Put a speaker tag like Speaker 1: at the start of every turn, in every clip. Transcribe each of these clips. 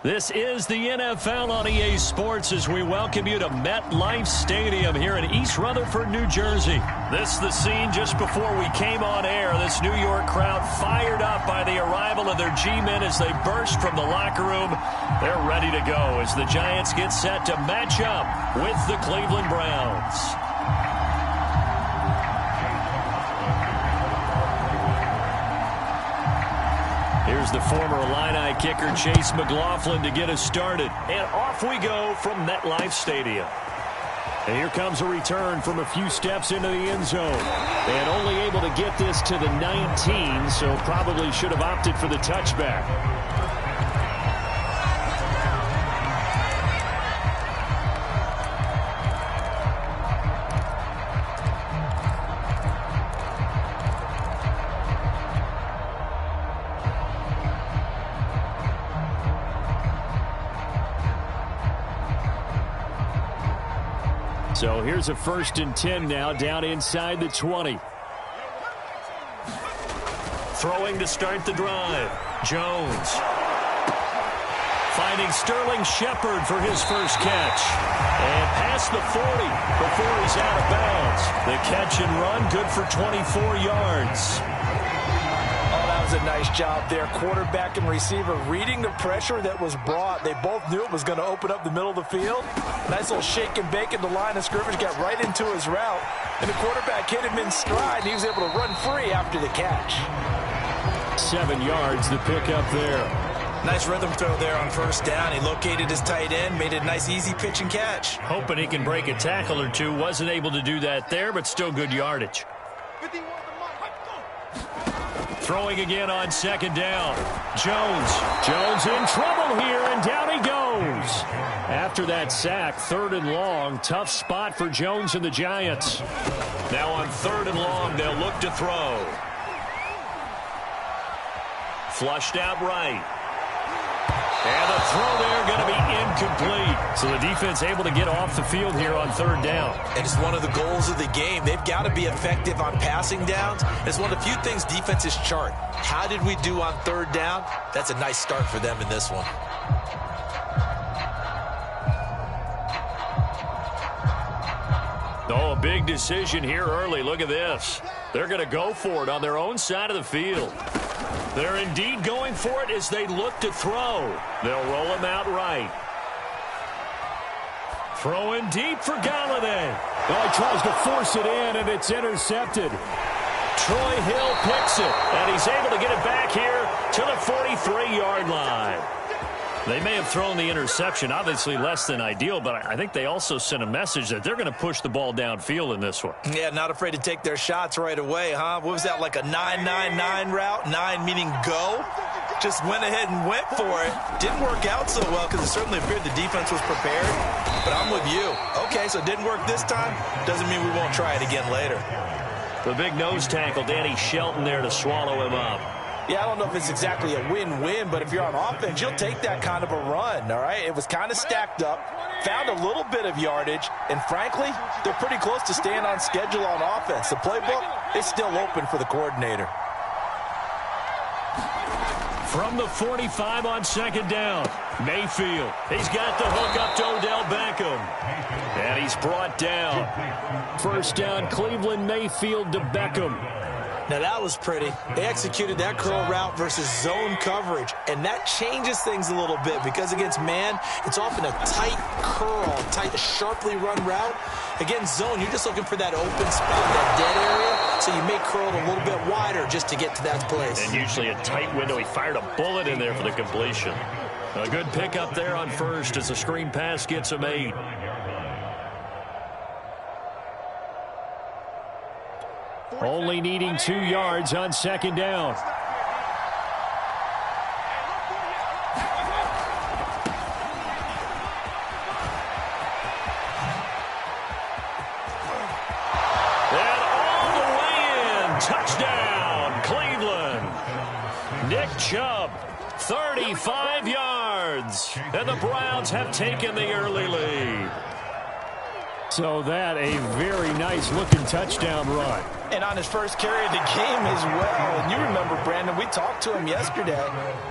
Speaker 1: This is the NFL on EA Sports as we welcome you to MetLife Stadium here in East Rutherford, New Jersey. This is the scene just before we came on air. This New York crowd fired up by the arrival of their G-men as they burst from the locker room. They're ready to go as the Giants get set to match up with the Cleveland Browns. Here's the former Illini kicker Chase McLaughlin to get us started. And off we go from MetLife Stadium. And here comes a return from a few steps into the end zone. And only able to get this to the 19, so probably should have opted for the touchback. So here's a 1st and 10 now, down inside the 20. Throwing to start the drive. Jones. Finding Sterling Shepard for his first catch. And past the 40 before he's out of bounds. The catch and run, good for 24 yards.
Speaker 2: A nice job there. Quarterback and receiver reading the pressure that was brought. They both knew it was going to open up the middle of the field. Nice little shake and bake at the line of scrimmage. Got right into his route. And the quarterback hit him in stride. And he was able to run free after the catch.
Speaker 1: 7 yards, the pickup there.
Speaker 3: Nice rhythm throw there on 1st down. He located his tight end, made a nice easy pitch and catch.
Speaker 1: Hoping he can break a tackle or two. Wasn't able to do that there, but still good yardage. Throwing again on 2nd down. Jones in trouble here, and down he goes. After that sack, 3rd and long. Tough spot for Jones and the Giants. Now on 3rd and long, they'll look to throw. Flushed out right. And the throw there going to be incomplete. So the defense able to get off the field here on 3rd down.
Speaker 3: And it's one of the goals of the game. They've got to be effective on passing downs. It's one of the few things defenses chart. How did we do on 3rd down? That's a nice start for them in this one.
Speaker 1: Oh, a big decision here early. Look at this. They're going to go for it on their own side of the field. They're indeed going for it as they look to throw. They'll roll him out right. Throwing deep for Galladay. Well, he tries to force it in, and it's intercepted. Troy Hill picks it, and he's able to get it back here to the 43-yard line. They may have thrown the interception, obviously less than ideal, but I think they also sent a message that they're going to push the ball downfield in this one.
Speaker 3: Yeah, not afraid to take their shots right away, huh? What was that, like a 9-9-9 route? 9 meaning go? Just went ahead and went for it. Didn't work out so well because it certainly appeared the defense was prepared. But I'm with you. Okay, so it didn't work this time. Doesn't mean we won't try it again later.
Speaker 1: The big nose tackle, Danny Shelton there to swallow him up.
Speaker 2: Yeah, I don't know if it's exactly a win-win, but if you're on offense, you'll take that kind of a run, all right? It was kind of stacked up, found a little bit of yardage, and frankly, they're pretty close to staying on schedule on offense. The playbook is still open for the coordinator.
Speaker 1: From the 45 on 2nd down, Mayfield. He's got the hook up to Odell Beckham. And he's brought down. 1st down, Cleveland, Mayfield to Beckham.
Speaker 3: Now, that was pretty. They executed that curl route versus zone coverage, and that changes things a little bit because against man, it's often a tight curl, tight, sharply run route. Against zone, you're just looking for that open spot, that dead area, so you may curl it a little bit wider just to get to that place.
Speaker 1: And usually a tight window. He fired a bullet in there for the completion. A good pickup there on 1st as the screen pass gets him 8. Only needing 2 yards on 2nd down. And all the way in. Touchdown, Cleveland. Nick Chubb, 35 yards. And the Browns have taken the early lead. So that a very nice-looking touchdown run.
Speaker 2: And on his first carry of the game as well. And you remember, Brandon, we talked to him yesterday,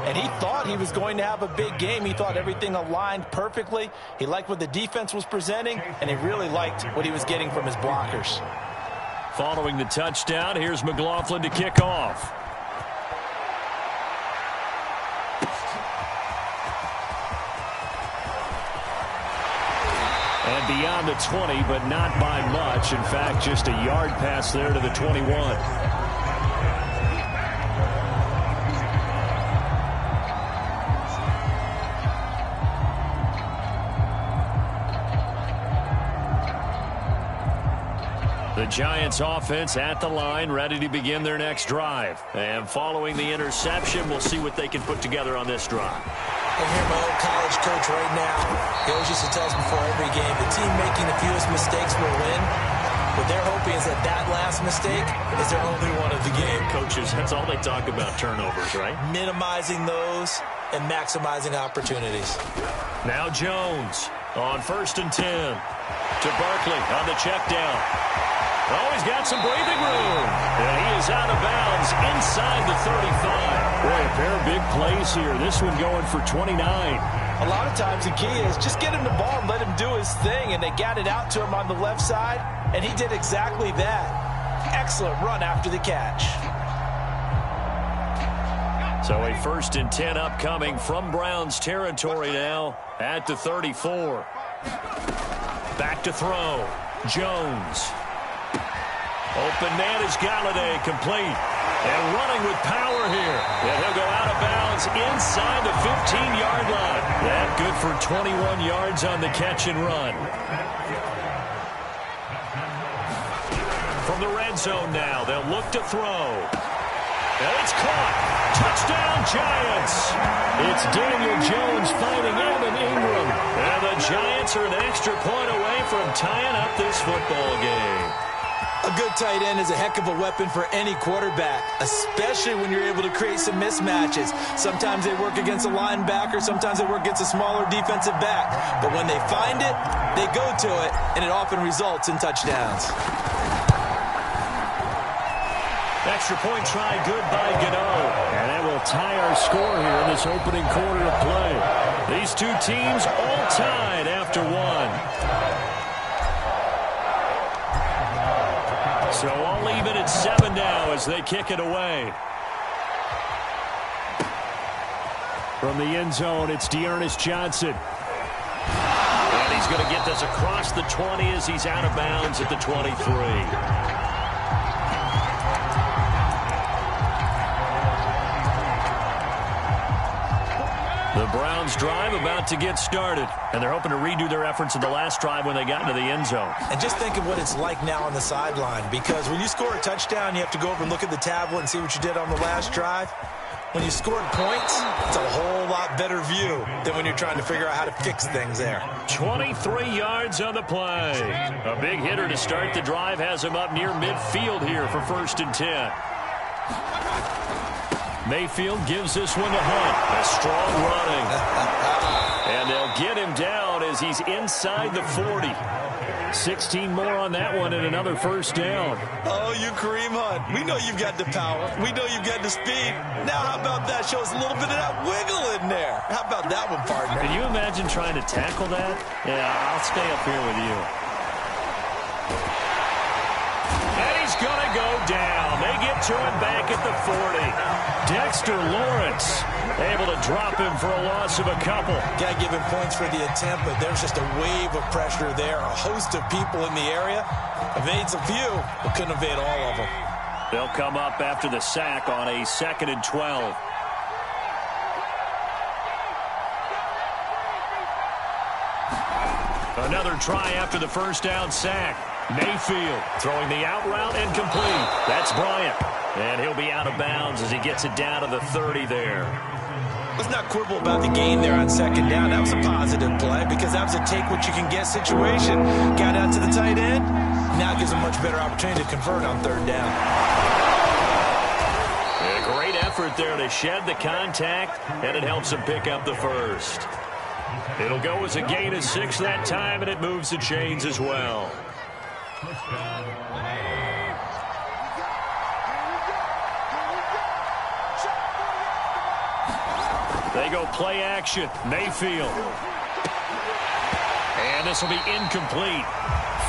Speaker 2: and he thought he was going to have a big game. He thought everything aligned perfectly. He liked what the defense was presenting, and he really liked what he was getting from his blockers.
Speaker 1: Following the touchdown, here's McLaughlin to kick off. And beyond the 20, but not by much. In fact, just a yard pass there to the 21. The Giants offense at the line, ready to begin their next drive. And following the interception, we'll see what they can put together on this drive.
Speaker 3: I hear my old college coach right now. He always used to tell us before every game, the team making the fewest mistakes will win. What they're hoping is that that last mistake is their only one of the game.
Speaker 1: Coaches, that's all they talk about, turnovers, right?
Speaker 3: Minimizing those and maximizing opportunities.
Speaker 1: Now Jones on 1st and 10. To Barkley on the check down. Oh, he's got some breathing room. And he is out of bounds inside the 35. Boy, a pair of big plays here. This one going for 29.
Speaker 2: A lot of times the key is just get him the ball and let him do his thing. And they got it out to him on the left side, and he did exactly that. Excellent run after the catch.
Speaker 1: So a 1st and 10 upcoming from Browns territory now at the 34. Back to throw. Jones. Open man is Galladay, complete. And running with power here. And he'll go out of bounds inside the 15-yard line. That good for 21 yards on the catch and run. From the red zone now, they'll look to throw. And it's caught. Touchdown, Giants. It's Daniel Jones finding Evan Ingram. And the Giants are an extra point away from tying up this football game.
Speaker 3: A good tight end is a heck of a weapon for any quarterback, especially when you're able to create some mismatches. Sometimes they work against a linebacker, sometimes they work against a smaller defensive back. But when they find it, they go to it, and it often results in touchdowns.
Speaker 1: Extra point try good by Gano. And that will tie our score here in this opening quarter of play. These two teams all tied after one. So all even at 7 now as they kick it away. From the end zone, it's Dearness Johnson. And he's going to get this across the 20 as he's out of bounds at the 23. The Browns drive about to get started, and they're hoping to redo their efforts in the last drive when they got into the end zone.
Speaker 3: And just think of what it's like now on the sideline, because when you score a touchdown, you have to go over and look at the tablet and see what you did on the last drive. When you scored points, it's a whole lot better view than when you're trying to figure out how to fix things there.
Speaker 1: 23 yards on the play. A big hitter to start the drive has him up near midfield here for 1st and 10. Mayfield gives this one to Hunt. A strong running. And they'll get him down as he's inside the 40. 16 more on that one and another 1st down.
Speaker 3: Oh, you Kareem Hunt. We know you've got the power. We know you've got the speed. Now how about that? Show us a little bit of that wiggle in there. How about that one, partner?
Speaker 1: Can you imagine trying to tackle that? Yeah, I'll stay up here with you. And he's going to go down. They get to him back at the 40. Dexter Lawrence able to drop him for a loss of a couple.
Speaker 3: Got to give him points for the attempt, but there's just a wave of pressure there. A host of people in the area. Evades a few, but couldn't evade all of them.
Speaker 1: They'll come up after the sack on a 2nd and 12. Another try after the 1st down sack. Mayfield throwing the out route and complete. That's Bryant. And he'll be out of bounds as he gets it down to the 30 there.
Speaker 3: Let's not quibble about the gain there on 2nd down. That was a positive play because that was a take-what-you-can-get situation. Got out to the tight end. Now it gives a much better opportunity to convert on 3rd down.
Speaker 1: A great effort there to shed the contact, and it helps him pick up the 1st. It'll go as a gain of 6 that time, and it moves the chains as well. They go play action. Mayfield. And this will be incomplete.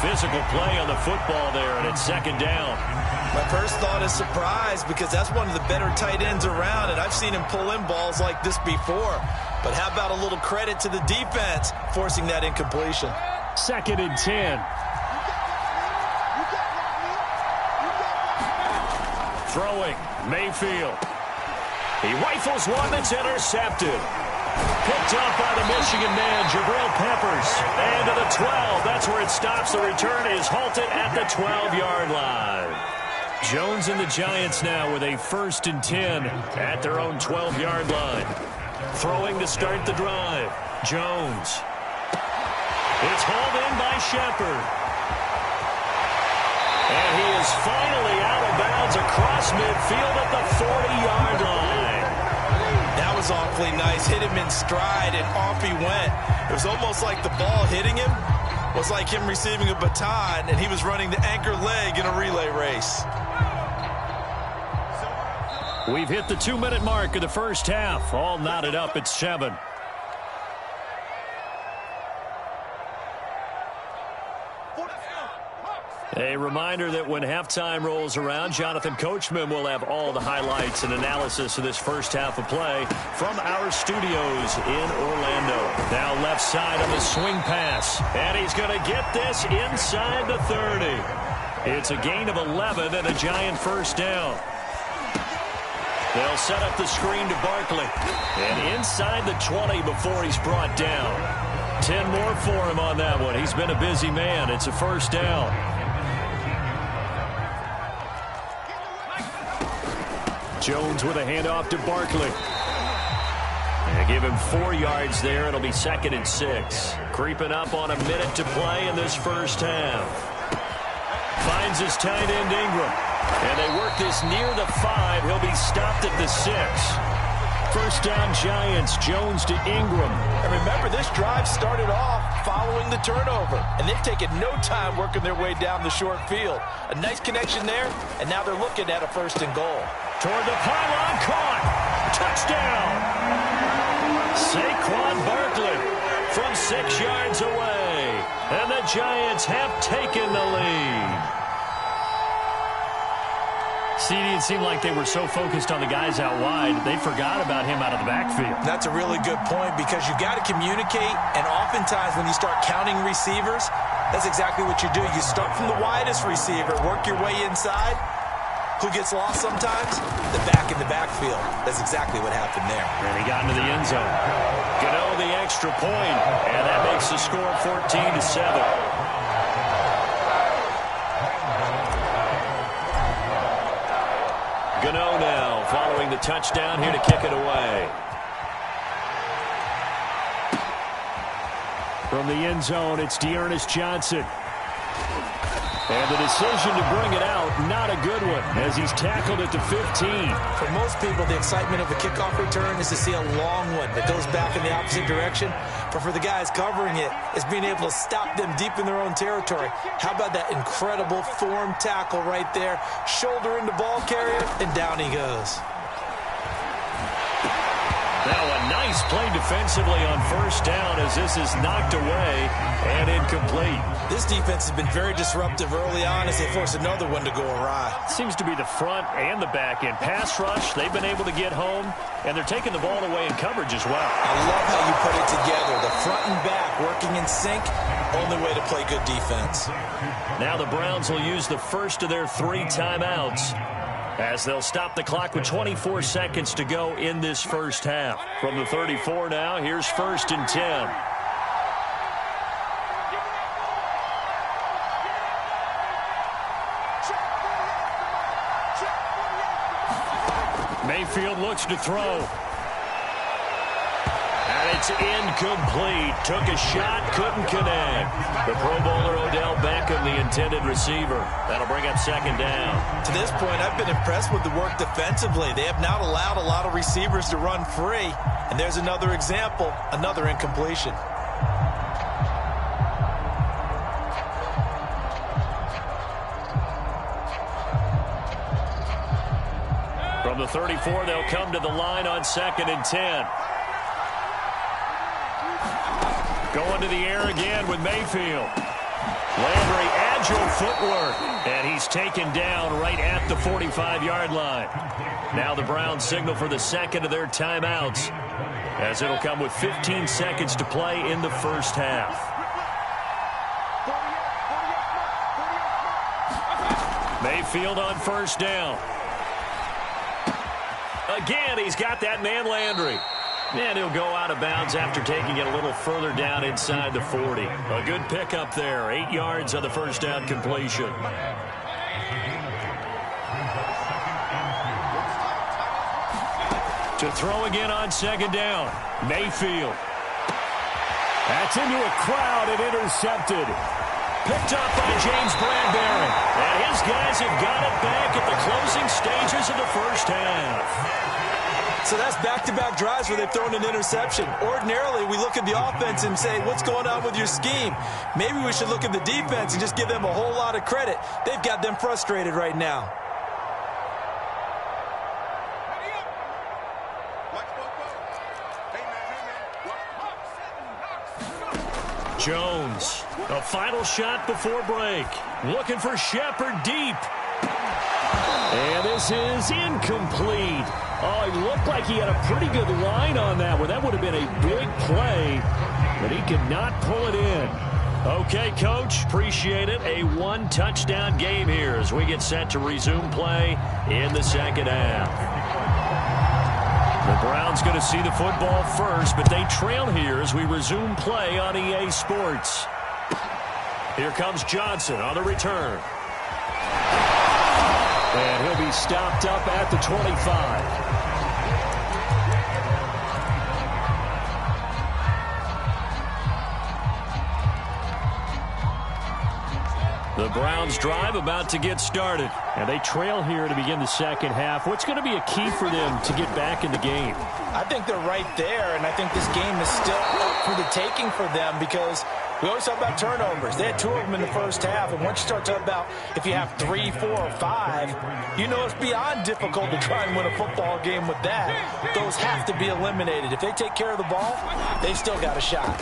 Speaker 1: Physical play on the football there, and it's second down.
Speaker 3: My first thought is surprise, because that's one of the better tight ends around, and I've seen him pull in balls like this before. But how about a little credit to the defense forcing that incompletion?
Speaker 1: Second and 10. Throwing, Mayfield. He rifles one that's intercepted. Picked up by the Michigan man, Jabril Peppers. And to the 12. That's where it stops. The return is halted at the 12-yard line. Jones and the Giants now with a 1st and 10 at their own 12-yard line. Throwing to start the drive. Jones. It's hauled in by Shepard. And he is finally out of bounds across midfield at the 40-yard line.
Speaker 3: That was awfully nice. Hit him in stride, and off he went. It was almost like the ball hitting him was like him receiving a baton, and he was running the anchor leg in a relay race.
Speaker 1: We've hit the 2-minute mark of the first half. All knotted up at 7. A reminder that when halftime rolls around, Jonathan Coachman will have all the highlights and analysis of this first half of play from our studios in Orlando. Now left side on the swing pass, and he's going to get this inside the 30. It's a gain of 11 and a Giant first down. They'll set up the screen to Barkley, and inside the 20 before he's brought down. 10 more for him on that one. He's been a busy man. It's a first down. Jones with a handoff to Barkley. And give him 4 yards there. It'll be 2nd and 6. Creeping up on a minute to play in this first half. Finds his tight end Ingram. And they work this near the 5. He'll be stopped at the 6. First down Giants. Jones to Ingram.
Speaker 3: And remember, this drive started off following the turnover. And they've taken no time working their way down the short field. A nice connection there. And now they're looking at a 1st and goal.
Speaker 1: Toward the pylon, caught. Touchdown. Saquon Barkley from 6 yards away. And the Giants have taken the lead. It seemed like they were so focused on the guys out wide, they forgot about him out of the backfield.
Speaker 3: That's a really good point, because you've got to communicate, and oftentimes when you start counting receivers, that's exactly what you do. You start from the widest receiver, work your way inside. Who gets lost sometimes? The back in the backfield. That's exactly what happened there.
Speaker 1: And he got into the end zone. Gano the extra point, and that makes the score 14-7. Gano now following the touchdown here to kick it away. From the end zone, it's Dearness Johnson. And the decision to bring it out, not a good one, as he's tackled at the 15.
Speaker 3: For most people, the excitement of a kickoff return is to see a long one that goes back in the opposite direction. But for the guys covering it, it's being able to stop them deep in their own territory. How about that incredible form tackle right there? Shoulder into ball carrier, and down he goes.
Speaker 1: Now a nice play defensively on first down as this is knocked away and incomplete.
Speaker 3: This defense has been very disruptive early on as they force another one to go awry.
Speaker 1: Seems to be the front and the back end. Pass rush, they've been able to get home, and they're taking the ball away in coverage as well.
Speaker 3: I love how you put it together. The front and back working in sync, only way to play good defense.
Speaker 1: Now the Browns will use the first of their 3 timeouts, as they'll stop the clock with 24 seconds to go in this first half. From the 34 now, here's 1st and 10. Mayfield looks to throw. And it's incomplete. Took a shot, couldn't connect. The Pro Bowler Odell Beckham, the intended receiver. That'll bring up 2nd down.
Speaker 3: To this point, I've been impressed with the work defensively. They have not allowed a lot of receivers to run free. And there's another example, another incompletion.
Speaker 1: the 34, they'll come to the line on 2nd and 10. Going to the air again with Mayfield. Landry, agile footwork, and he's taken down right at the 45-yard line. Now the Browns signal for the second of their timeouts, as it'll come with 15 seconds to play in the first half. Mayfield on first down. Again, he's got that man Landry. And he'll go out of bounds after taking it a little further down inside the 40. A good pickup there. 8 yards on the first down completion. To throw again on second down. Mayfield. That's into a crowd and intercepted. Picked up by James Bradbury. And his guys have got it back at the closing stages of the first half.
Speaker 3: So that's back-to-back drives where they've thrown an interception. Ordinarily, we look at the offense and say, what's going on with your scheme? Maybe we should look at the defense and just give them a whole lot of credit. They've got them frustrated right now.
Speaker 1: Jones, a final shot before break. Looking for Shepard deep. And this is incomplete. Oh, he looked like he had a pretty good line on that one. That would have been a big play, but he could not pull it in. Okay, Coach, appreciate it. A one-touchdown game here as we get set to resume play in the second half. The Browns going to see the football first, but they trail here as we resume play on EA Sports. Here comes Johnson on the return. And he'll be stopped up at the 25. The Browns drive about to get started. And they trail here to begin the second half. What's going to be a key for them to get back in the game?
Speaker 2: I think they're right there, and I think this game is still up for the taking for them because we always talk about turnovers. They had 2 of them in the first half, and once you start talking about if you have 3, 4, or 5, you know it's beyond difficult to try and win a football game with that. Those have to be eliminated. If they take care of the ball, they've still got a shot.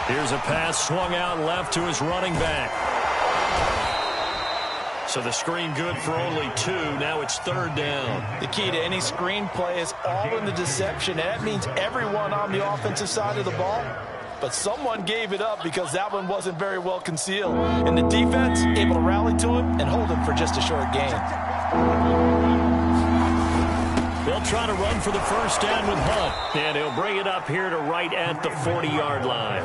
Speaker 1: Here's a pass swung out left to his running back. So the screen good for only 2. Now it's 3rd down.
Speaker 2: The key to any screen play is all in the deception. And that means everyone on the offensive side of the ball. But someone gave it up because that one wasn't very well concealed. And the defense able to rally to him and hold him for just a short gain.
Speaker 1: They'll try to run for the first down with Hunt. And he'll bring it up here to right at the 40-yard line.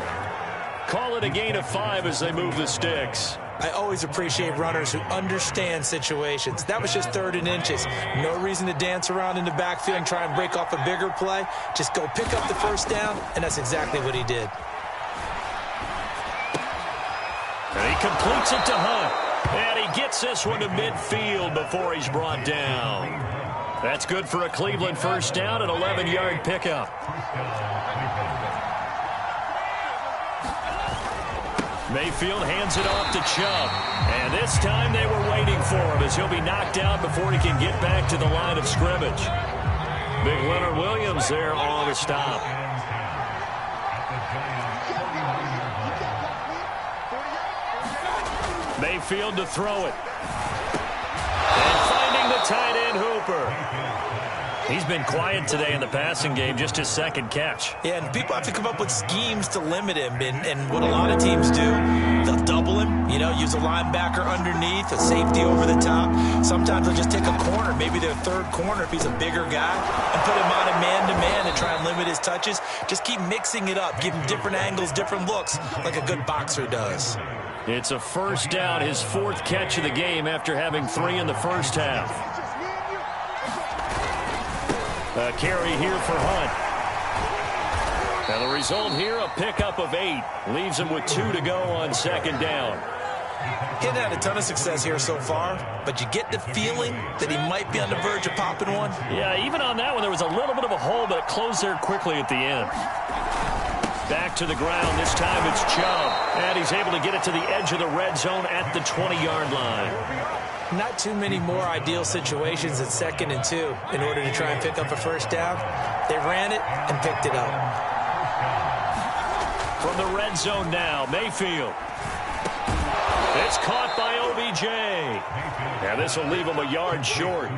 Speaker 1: Call it a gain of 5 as they move the sticks.
Speaker 3: I always appreciate runners who understand situations. That was just 3rd and inches. No reason to dance around in the backfield and try and break off a bigger play. Just go pick up the first down, and that's exactly what he did.
Speaker 1: And he completes it to Hunt. And he gets this one to midfield before he's brought down. That's good for a Cleveland first down, an 11-yard pickup. Mayfield hands it off to Chubb. And this time they were waiting for him as he'll be knocked down before he can get back to the line of scrimmage. Big Leonard Williams there on the stop. Mayfield to throw it. And finding the tight end Hooper. He's been quiet today in the passing game, just his 2nd catch.
Speaker 3: Yeah, and people have to come up with schemes to limit him. And what a lot of teams do, they'll double him, use a linebacker underneath, a safety over the top. Sometimes they'll just take a corner, maybe their 3rd corner if he's a bigger guy, and put him on a man-to-man and try and limit his touches. Just keep mixing it up, give him different angles, different looks, like a good boxer does.
Speaker 1: It's a first down, his 4th catch of the game after having 3 in the first half. A carry here for Hunt. And the result here, a pickup of 8. Leaves him with 2 to go on 2nd down.
Speaker 3: He hasn't had a ton of success here so far, but you get the feeling that he might be on the verge of popping one.
Speaker 1: Yeah, even on that one, there was a little bit of a hole, but it closed there quickly at the end. Back to the ground. This time it's Chubb. And he's able to get it to the edge of the red zone at the 20-yard line.
Speaker 3: Not too many more ideal situations at 2nd and 2 in order to try and pick up a first down. They ran it and picked it up.
Speaker 1: From the red zone now, Mayfield. It's caught by OBJ. And this will leave him a yard short.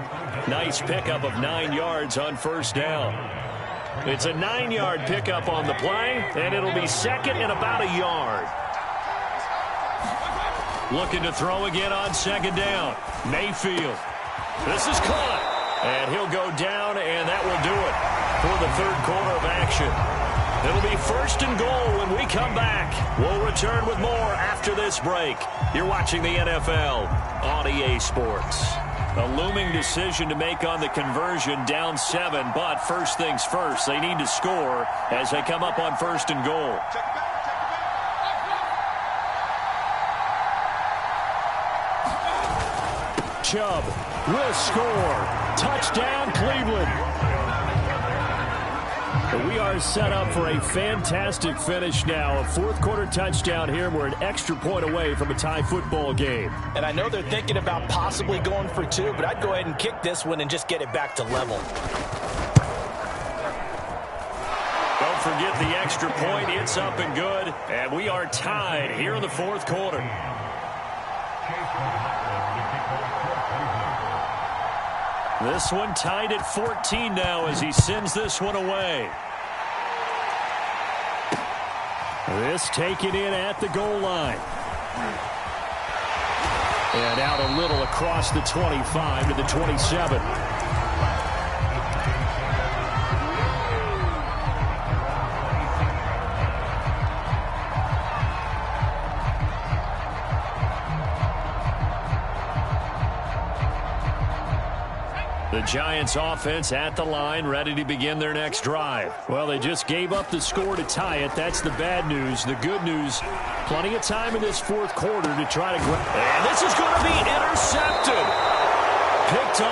Speaker 1: Nice pickup of 9 yards on first down. It's a 9-yard pickup on the play, and it'll be 2nd and about a yard. Looking to throw again on 2nd down. Mayfield. This is caught. And he'll go down, and that will do it for the 3rd quarter of action. It'll be 1st and goal when we come back. We'll return with more after this break. You're watching the NFL on EA Sports. A looming decision to make on the conversion, down 7, but first things first, they need to score as they come up on 1st and goal. Chubb will score. Touchdown, Cleveland. We are set up for a fantastic finish now. A 4th quarter touchdown here. We're an extra point away from a tie football game.
Speaker 2: And I know they're thinking about possibly going for 2, but I'd go ahead and kick this one and just get it back to level.
Speaker 1: Don't forget the extra point. It's up and good. And we are tied here in the 4th quarter. This one tied at 14 now as he sends this one away. This taken in at the goal line. And out a little across the 25 to the 27. The Giants offense at the line, ready to begin their next drive. Well, they just gave up the score to tie it. That's the bad news. The good news, plenty of time in this 4th quarter to try to grab. And this is going to be intercepted.